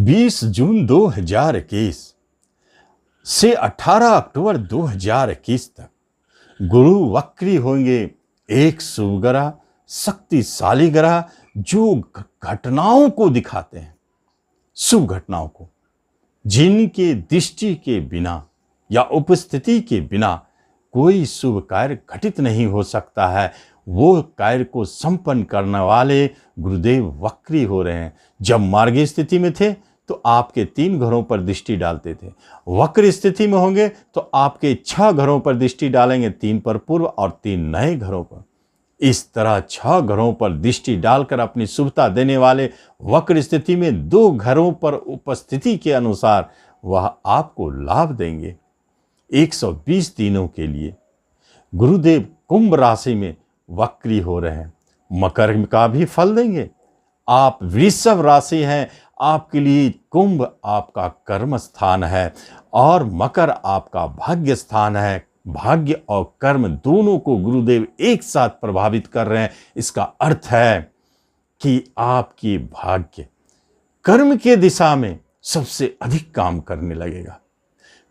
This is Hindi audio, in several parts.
20 जून 2021 से 18 अक्टूबर 2021 तक गुरु वक्री होंगे, एक शुभ ग्रह, शक्तिशाली ग्रह जो घटनाओं को दिखाते हैं, शुभ घटनाओं को, जिनके दृष्टि के बिना या उपस्थिति के बिना कोई शुभ कार्य घटित नहीं हो सकता है। वो कार्य को संपन्न करने वाले गुरुदेव वक्री हो रहे हैं। जब मार्गी स्थिति में थे तो आपके 3 घरों पर दृष्टि डालते थे, वक्र स्थिति में होंगे तो आपके 6 घरों पर दृष्टि डालेंगे, 3 पर पूर्व और 3 नए घरों पर। इस तरह 6 घरों पर दृष्टि डालकर अपनी शुभता देने वाले वक्र स्थिति में 2 घरों पर उपस्थिति के अनुसार वह आपको लाभ देंगे। 120 दिनों के लिए गुरुदेव कुंभ राशि में वक्री हो रहे हैं। मकर का भी फल देंगे। आप वृषभ राशि हैं, आपके लिए कुंभ आपका कर्म स्थान है और मकर आपका भाग्य स्थान है। भाग्य और कर्म दोनों को गुरुदेव एक साथ प्रभावित कर रहे हैं। इसका अर्थ है कि आपकी भाग्य कर्म के दिशा में सबसे अधिक काम करने लगेगा।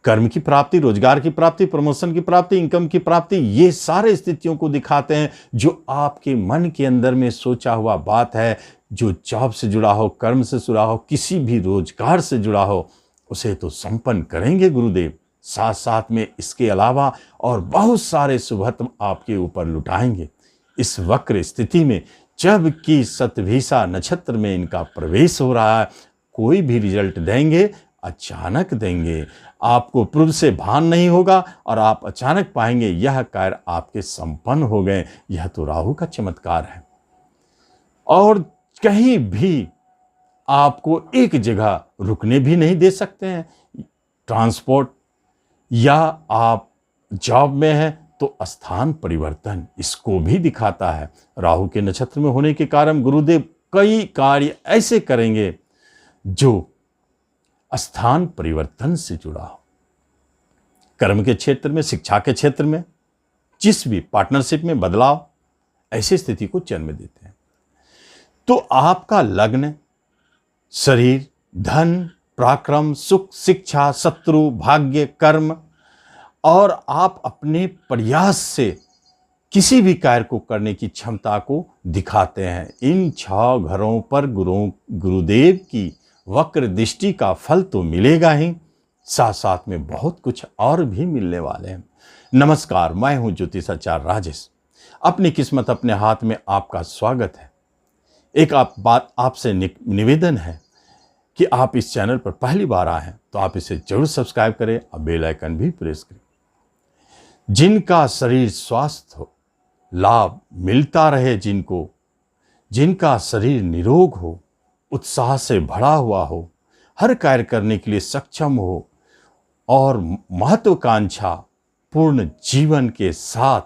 कर्म की प्राप्ति, रोजगार की प्राप्ति, प्रमोशन की प्राप्ति, इनकम की प्राप्ति, ये सारे स्थितियों को दिखाते हैं जो आपके मन के अंदर में सोचा हुआ बात है। जो जॉब से जुड़ा हो, कर्म से जुड़ा हो, किसी भी रोजगार से जुड़ा हो, उसे तो संपन्न करेंगे गुरुदेव। साथ साथ में इसके अलावा और बहुत सारे शुभत्व आपके ऊपर लुटाएंगे। इस वक्र स्थिति में जबकि शतभिषा नक्षत्र में इनका प्रवेश हो रहा है, कोई भी रिजल्ट देंगे, अचानक देंगे। आपको पूर्व से भान नहीं होगा और आप अचानक पाएंगे यह कार्य आपके संपन्न हो गए। यह तो राहु का चमत्कार है। और कहीं भी आपको एक जगह रुकने भी नहीं दे सकते हैं। ट्रांसपोर्ट या आप जॉब में हैं तो स्थान परिवर्तन इसको भी दिखाता है। राहु के नक्षत्र में होने के कारण गुरुदेव कई कार्य ऐसे करेंगे जो स्थान परिवर्तन से जुड़ा हो। कर्म के क्षेत्र में, शिक्षा के क्षेत्र में, जिस भी पार्टनरशिप में बदलाव, ऐसी स्थिति को जन्म देते हैं। तो आपका लग्न, शरीर, धन, पराक्रम, सुख, शिक्षा, शत्रु, भाग्य, कर्म और आप अपने प्रयास से किसी भी कार्य को करने की क्षमता को दिखाते हैं। इन 6 घरों पर गुरुदेव की वक्र दृष्टि का फल तो मिलेगा ही, साथ साथ में बहुत कुछ और भी मिलने वाले हैं। नमस्कार, मैं हूं ज्योतिषाचार्य राजेश। अपनी किस्मत अपने हाथ में आपका स्वागत है। एक बात आपसे निवेदन है कि आप इस चैनल पर पहली बार आए हैं तो आप इसे जरूर सब्सक्राइब करें और बेल आइकन भी प्रेस करें। जिनका शरीर स्वस्थ हो, लाभ मिलता रहे, जिनका शरीर निरोग हो, उत्साह से भरा हुआ हो, हर कार्य करने के लिए सक्षम हो और महत्वाकांक्षा पूर्ण जीवन के साथ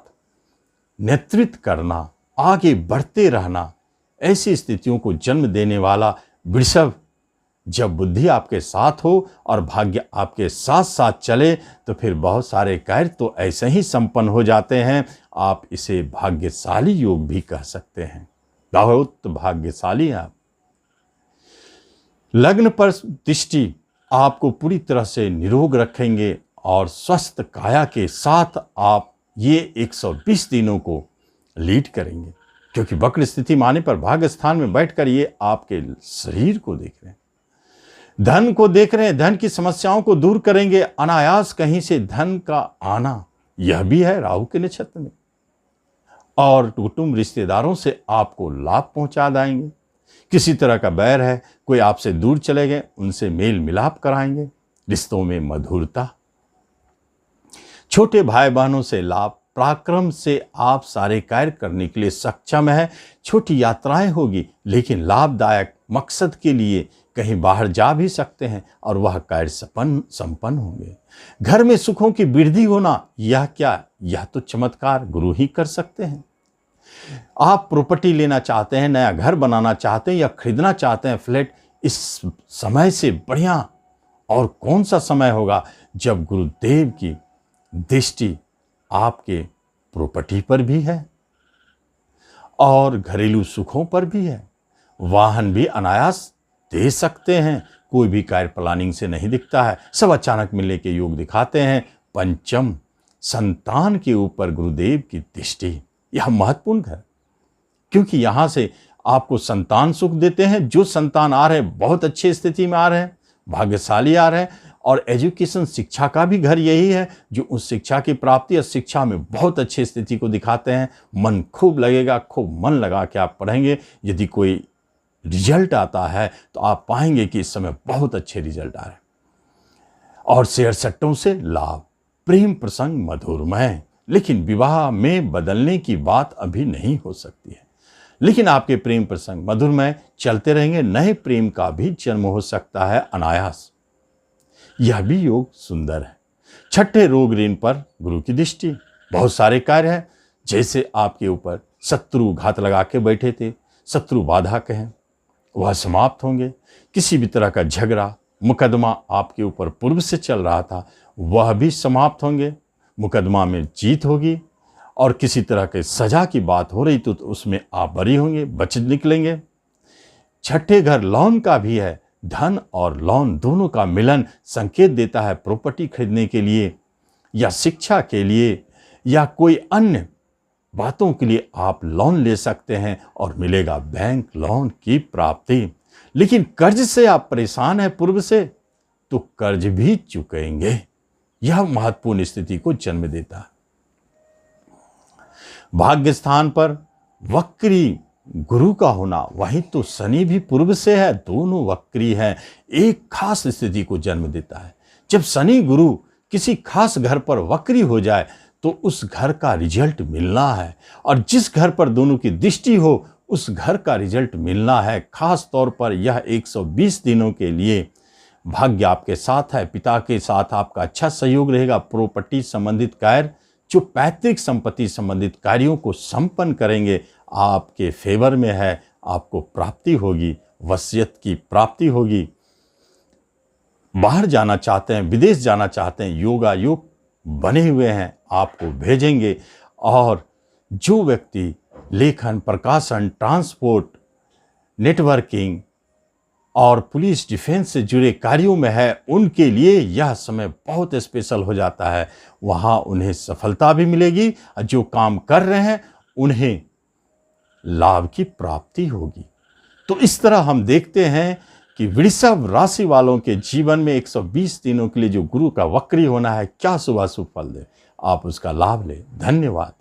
नेतृत्व करना, आगे बढ़ते रहना, ऐसी स्थितियों को जन्म देने वाला वृषभ, जब बुद्धि आपके साथ हो और भाग्य आपके साथ साथ चले तो फिर बहुत सारे कार्य तो ऐसे ही संपन्न हो जाते हैं। आप इसे भाग्यशाली योग भी कह सकते हैं। बहुत भाग्यशाली हैं आप। लग्न पर दृष्टि आपको पूरी तरह से निरोग रखेंगे और स्वस्थ काया के साथ आप ये 120 दिनों को लीड करेंगे, क्योंकि वक्र स्थिति में आने पर भाग्य स्थान में बैठकर ये आपके शरीर को देख रहे हैं, धन को देख रहे हैं, धन की समस्याओं को दूर करेंगे। अनायास कहीं से धन का आना, यह भी है राहु के नक्षत्र में। और कुटुंब रिश्तेदारों से आपको लाभ पहुंचा देंगे। किसी तरह का बैर है, कोई आपसे दूर चले गए, उनसे मेल मिलाप कराएंगे। रिश्तों में मधुरता, छोटे भाई बहनों से लाभ, पराक्रम से आप सारे कार्य करने के लिए सक्षम है। छोटी यात्राएं होगी लेकिन लाभदायक मकसद के लिए कहीं बाहर जा भी सकते हैं और वह कार्य संपन्न होंगे। घर में सुखों की वृद्धि होना, यह क्या, यह तो चमत्कार गुरु ही कर सकते हैं। आप प्रॉपर्टी लेना चाहते हैं, नया घर बनाना चाहते हैं या खरीदना चाहते हैं फ्लैट, इस समय से बढ़िया और कौन सा समय होगा जब गुरुदेव की दृष्टि आपके प्रॉपर्टी पर भी है और घरेलू सुखों पर भी है। वाहन भी अनायास दे सकते हैं, कोई भी कार्य प्लानिंग से नहीं दिखता है, सब अचानक मिलने के योग दिखाते हैं। पंचम, संतान के ऊपर गुरुदेव की दृष्टि, यह महत्वपूर्ण है क्योंकि यहां से आपको संतान सुख देते हैं। जो संतान आ रहे हैं बहुत अच्छी स्थिति में आ रहे हैं, भाग्यशाली आ रहे हैं। और एजुकेशन, शिक्षा का भी घर यही है जो उस शिक्षा की प्राप्ति और शिक्षा में बहुत अच्छी स्थिति को दिखाते हैं। मन खूब लगेगा, खूब मन लगा के आप पढ़ेंगे। यदि कोई रिजल्ट आता है तो आप पाएंगे कि इस समय बहुत अच्छे रिजल्ट आ रहे हैं। और शेयर सट्टों से लाभ, प्रेम प्रसंग मधुरमय, लेकिन विवाह में बदलने की बात अभी नहीं हो सकती है। लेकिन आपके प्रेम प्रसंग मधुरमय चलते रहेंगे। नए प्रेम का भी जन्म हो सकता है अनायास। यह भी योग सुंदर है। छठे, रोग ऋण पर गुरु की दृष्टि। बहुत सारे कार्य हैं, जैसे आपके ऊपर शत्रु घात लगा के बैठे थे, शत्रु बाधा कहें, वह समाप्त होंगे। किसी भी तरह का झगड़ा, मुकदमा आपके ऊपर पूर्व से चल रहा था, वह भी समाप्त होंगे। मुकदमा में जीत होगी। और किसी तरह के सजा की बात हो रही तो उसमें आप बरी होंगे, बच निकलेंगे। छठे घर लोन का भी है। धन और लोन दोनों का मिलन संकेत देता है प्रॉपर्टी खरीदने के लिए या शिक्षा के लिए या कोई अन्य बातों के लिए आप लोन ले सकते हैं और मिलेगा बैंक लोन की प्राप्ति। लेकिन कर्ज से आप परेशान हैं पूर्व से, तो कर्ज भी चुकेंगे। यह महत्वपूर्ण स्थिति को जन्म देता है। भाग्य स्थान पर वक्री गुरु का होना, वहीं तो शनि भी पूर्व से है, दोनों वक्री हैं, एक खास स्थिति को जन्म देता है। जब शनि गुरु किसी खास घर पर वक्री हो जाए तो उस घर का रिजल्ट मिलना है। और जिस घर पर दोनों की दृष्टि हो उस घर का रिजल्ट मिलना है। खास तौर पर यह 120 दिनों के लिए भाग्य आपके साथ है। पिता के साथ आपका अच्छा सहयोग रहेगा। प्रॉपर्टी संबंधित कार्य, जो पैतृक संपत्ति संबंधित कार्यों को संपन्न करेंगे, आपके फेवर में है। आपको प्राप्ति होगी, वसीयत की प्राप्ति होगी। बाहर जाना चाहते हैं, विदेश जाना चाहते हैं, योगा योग बने हुए हैं, आपको भेजेंगे। और जो व्यक्ति लेखन, प्रकाशन, ट्रांसपोर्ट, नेटवर्किंग और पुलिस डिफेंस से जुड़े कार्यों में है, उनके लिए यह समय बहुत स्पेशल हो जाता है। वहाँ उन्हें सफलता भी मिलेगी और जो काम कर रहे हैं उन्हें लाभ की प्राप्ति होगी। तो इस तरह हम देखते हैं कि वृषभ राशि वालों के जीवन में 120 दिनों के लिए जो गुरु का वक्री होना है, क्या शुभ फल दे, आप उसका लाभ लें। धन्यवाद।